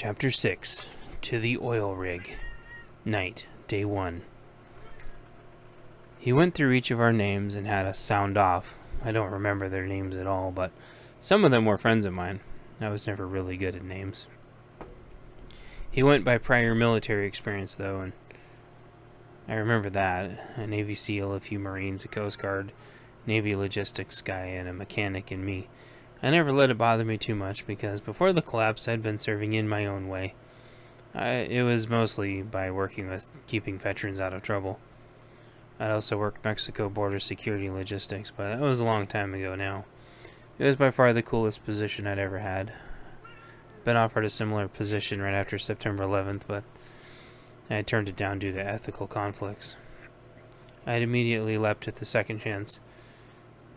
Chapter 6. To the Oil Rig. Night, Day 1. He went through each of our names and had us sound off. I don't remember their names at all, but some of them were friends of mine. I was never really good at names. He went by prior military experience, though, and I remember that. A Navy SEAL, a few Marines, a Coast Guard, Navy logistics guy, and a mechanic and me. I never let it bother me too much because before the collapse I'd been serving in my own way. It was mostly by working with keeping veterans out of trouble. I'd also worked Mexico border security logistics, but that was a long time ago now. It was by far the coolest position I'd ever had. Been offered a similar position right after September 11th, but I turned it down due to ethical conflicts. I'd immediately leapt at the second chance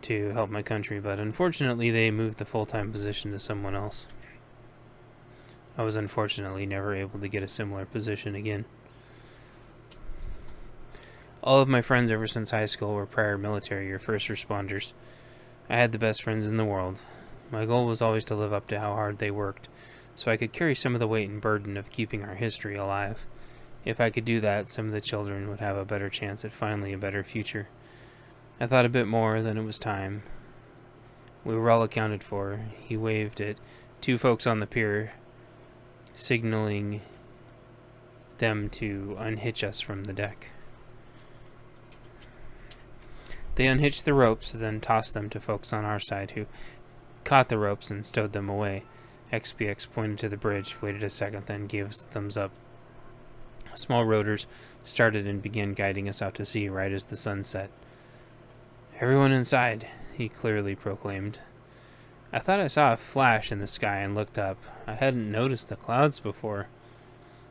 to help my country, but unfortunately they moved the full-time position to someone else. I was unfortunately never able to get a similar position again. All of my friends ever since high school were prior military or first responders. I had the best friends in the world. My goal was always to live up to how hard they worked, so I could carry some of the weight and burden of keeping our history alive. If I could do that, some of the children would have a better chance at finally a better future. I thought a bit more, then it was time. We were all accounted for. He waved at two folks on the pier, signaling them to unhitch us from the deck. They unhitched the ropes, then tossed them to folks on our side, who caught the ropes and stowed them away. XPX pointed to the bridge, waited a second, then gave us a thumbs up. Small rotors started and began guiding us out to sea right as the sun set. "Everyone inside," he clearly proclaimed. I thought I saw a flash in the sky and looked up. I hadn't noticed the clouds before.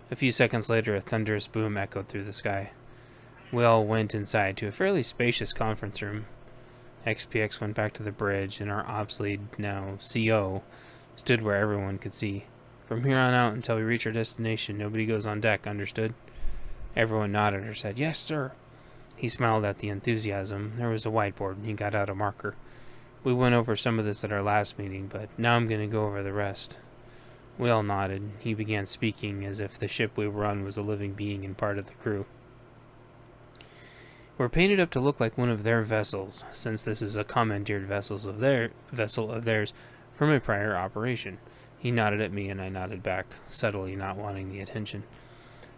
A few seconds later, a thunderous boom echoed through the sky. We all went inside to a fairly spacious conference room. XPX went back to the bridge, and our ops lead, now CO, stood where everyone could see. "From here on out until we reach our destination, nobody goes on deck, understood?" Everyone nodded or said, "Yes, sir." He smiled at the enthusiasm. There was a whiteboard, and he got out a marker. We went over some of this at our last meeting, but now I'm going to go over the rest. We all nodded. He began speaking as if the ship we were on was a living being and part of the crew. "We're painted up to look like one of their vessels, since this is a commandeered vessel of theirs from a prior operation." He nodded at me, and I nodded back, subtly not wanting the attention.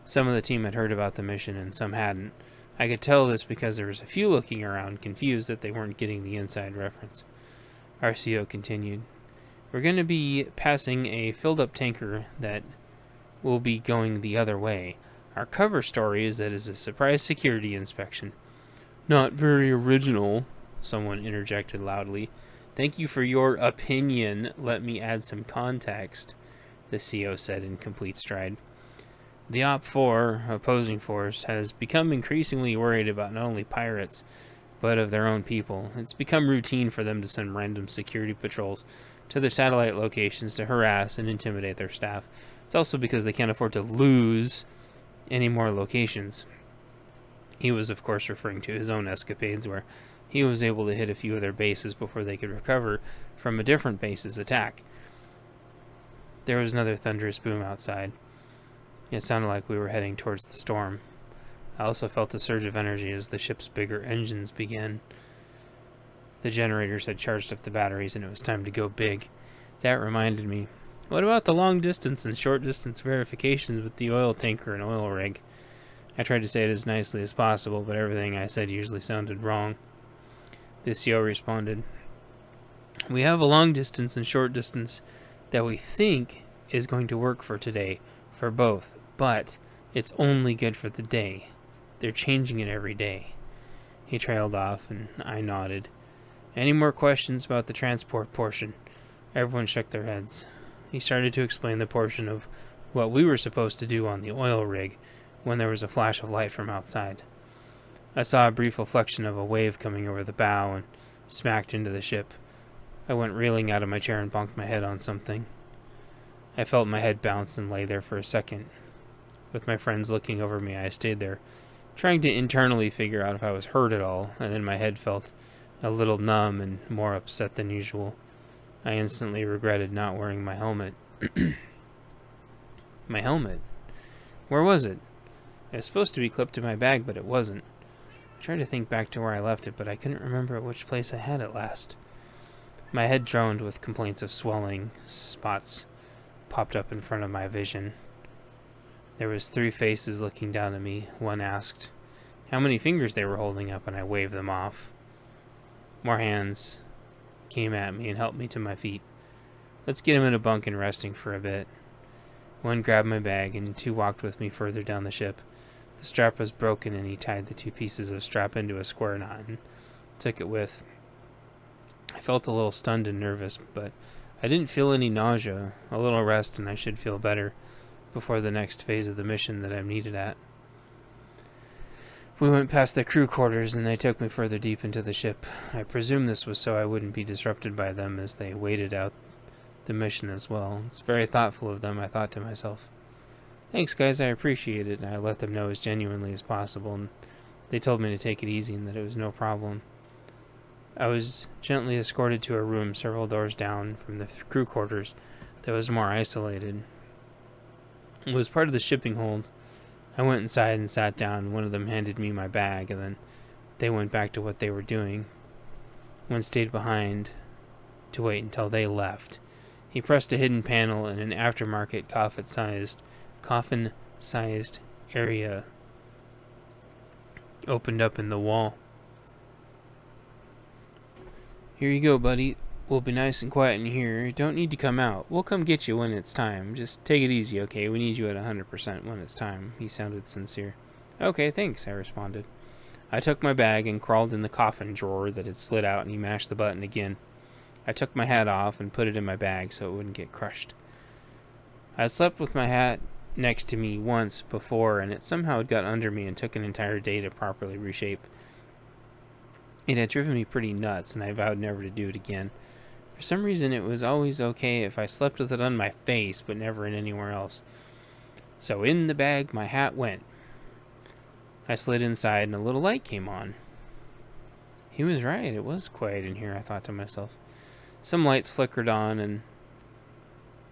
Some of the team had heard about the mission, and some hadn't. I could tell this because there was a few looking around, confused that they weren't getting the inside reference. Our CO continued, "We're going to be passing a filled-up tanker that will be going the other way. Our cover story is that it's a surprise security inspection." "Not very original," someone interjected loudly. "Thank you for your opinion. Let me add some context," the CO said in complete stride. "The OP4, opposing force, has become increasingly worried about not only pirates, but of their own people. It's become routine for them to send random security patrols to their satellite locations to harass and intimidate their staff. It's also because they can't afford to lose any more locations." He was, of course, referring to his own escapades, where he was able to hit a few of their bases before they could recover from a different base's attack. There was another thunderous boom outside. It sounded like we were heading towards the storm. I also felt a surge of energy as the ship's bigger engines began. The generators had charged up the batteries, and it was time to go big. That reminded me, what about the long distance and short distance verifications with the oil tanker and oil rig? I tried to say it as nicely as possible, but everything I said usually sounded wrong. The CO responded, "We have a long distance and short distance that we think is going to work for today, for both, but it's only good for the day. They're changing it every day." He trailed off, and I nodded. "Any more questions about the transport portion?" Everyone shook their heads. He started to explain the portion of what we were supposed to do on the oil rig when there was a flash of light from outside. I saw a brief reflection of a wave coming over the bow and smacked into the ship. I went reeling out of my chair and bonked my head on something. I felt my head bounce and lay there for a second. With my friends looking over me, I stayed there, trying to internally figure out if I was hurt at all, and then my head felt a little numb and more upset than usual. I instantly regretted not wearing my helmet. My helmet. Where was it? It was supposed to be clipped to my bag, but it wasn't. I tried to think back to where I left it, but I couldn't remember at which place I had it last. My head droned with complaints of swelling. Spots popped up in front of my vision. There was 3 faces looking down at me. One asked how many fingers they were holding up, and I waved them off. More hands came at me and helped me to my feet. Let's get him in a bunk and resting for a bit. One grabbed my bag, and 2 walked with me further down the ship. The strap was broken, and he tied the 2 pieces of strap into a square knot and took it with. I felt a little stunned and nervous, but I didn't feel any nausea. A little rest, and I should feel better before the next phase of the mission that I'm needed at. We went past the crew quarters, and they took me further deep into the ship. I presume this was so I wouldn't be disrupted by them as they waited out the mission as well. It's very thoughtful of them, I thought to myself. Thanks, guys, I appreciate it. I let them know as genuinely as possible, and they told me to take it easy and that it was no problem. I was gently escorted to a room several doors down from the crew quarters that was more isolated. It was part of the shipping hold. I went inside and sat down. One of them handed me my bag, and then they went back to what they were doing. One stayed behind to wait until they left. He pressed a hidden panel, and an aftermarket coffin-sized area opened up in the wall. Here you go, buddy. We'll be nice and quiet in here. Don't need to come out. We'll come get you when it's time. Just take it easy, okay? We need you at 100% when it's time. He sounded sincere. Okay, thanks, I responded. I took my bag and crawled in the coffin drawer that had slid out, and he mashed the button again. I took my hat off and put it in my bag so it wouldn't get crushed. I had slept with my hat next to me once before, and it somehow got under me and took an entire day to properly reshape. It had driven me pretty nuts, and I vowed never to do it again. For some reason, it was always okay if I slept with it on my face, but never in anywhere else. So in the bag my hat went. I slid inside, and a little light came on. He was right, it was quiet in here, I thought to myself. Some lights flickered on, and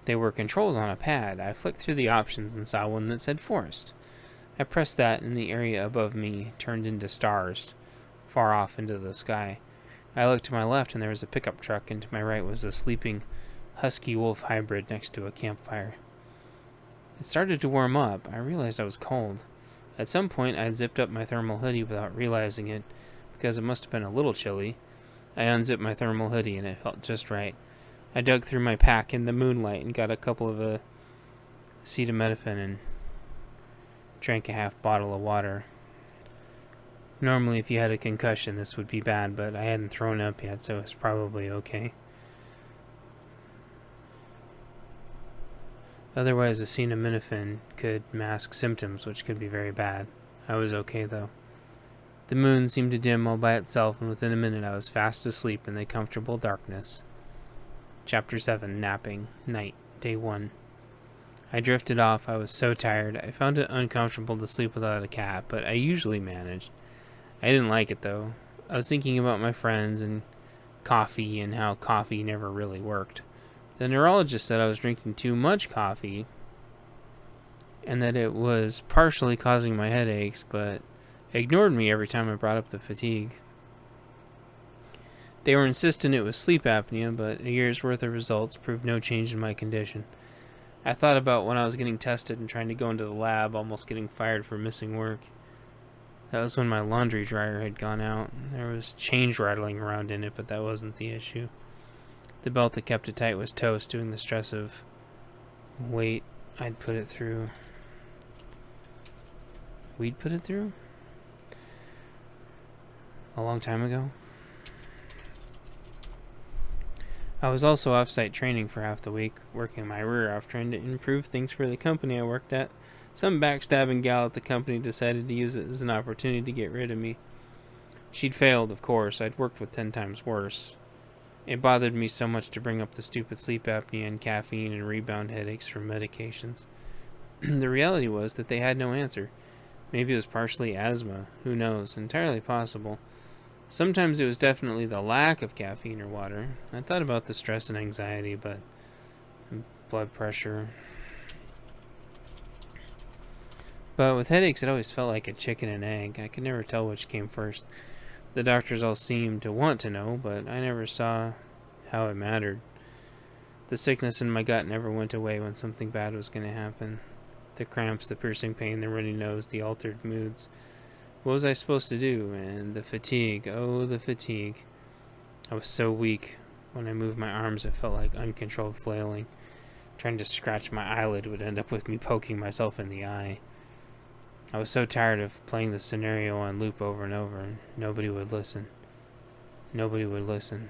they were controls on a pad. I flicked through the options and saw one that said forest. I pressed that, and the area above me turned into stars, far off into the sky. I looked to my left, and there was a pickup truck, and to my right was a sleeping husky-wolf hybrid next to a campfire. It started to warm up. I realized I was cold. At some point, I zipped up my thermal hoodie without realizing it, because it must have been a little chilly. I unzipped my thermal hoodie, and it felt just right. I dug through my pack in the moonlight and got a couple of acetaminophen and drank a half bottle of water. Normally, if you had a concussion, this would be bad, but I hadn't thrown up yet, so it's probably okay. Otherwise, acetaminophen could mask symptoms, which could be very bad. I was okay, though. The moon seemed to dim all by itself, and within a minute I was fast asleep in the comfortable darkness. Chapter 7, Napping. Night. Day 1. I drifted off. I was so tired. I found it uncomfortable to sleep without a cat, but I usually managed. I didn't like it, though. I was thinking about my friends and coffee and how coffee never really worked. The neurologist said I was drinking too much coffee and that it was partially causing my headaches, but ignored me every time I brought up the fatigue. They were insistent it was sleep apnea, but a year's worth of results proved no change in my condition. I thought about when I was getting tested and trying to go into the lab, almost getting fired for missing work. That was when my laundry dryer had gone out. There was change rattling around in it, but that wasn't the issue. The belt that kept it tight was toast, doing the stress of weight I'd put it through. We'd put it through? A long time ago? I was also off-site training for half the week, working my rear off trying to improve things for the company I worked at. Some backstabbing gal at the company decided to use it as an opportunity to get rid of me. She'd failed, of course. I'd worked with 10 times worse. It bothered me so much to bring up the stupid sleep apnea and caffeine and rebound headaches from medications. The reality was that they had no answer. Maybe it was partially asthma. Who knows? Entirely possible. Sometimes it was definitely the lack of caffeine or water. I thought about the stress and anxiety, but blood pressure. But with headaches, it always felt like a chicken and egg. I could never tell which came first. The doctors all seemed to want to know, but I never saw how it mattered. The sickness in my gut never went away when something bad was going to happen. The cramps, the piercing pain, the runny nose, the altered moods. What was I supposed to do? And the fatigue. Oh, the fatigue. I was so weak. When I moved my arms, it felt like uncontrolled flailing. Trying to scratch my eyelid would end up with me poking myself in the eye. I was so tired of playing the scenario on loop over and over, and nobody would listen. Nobody would listen.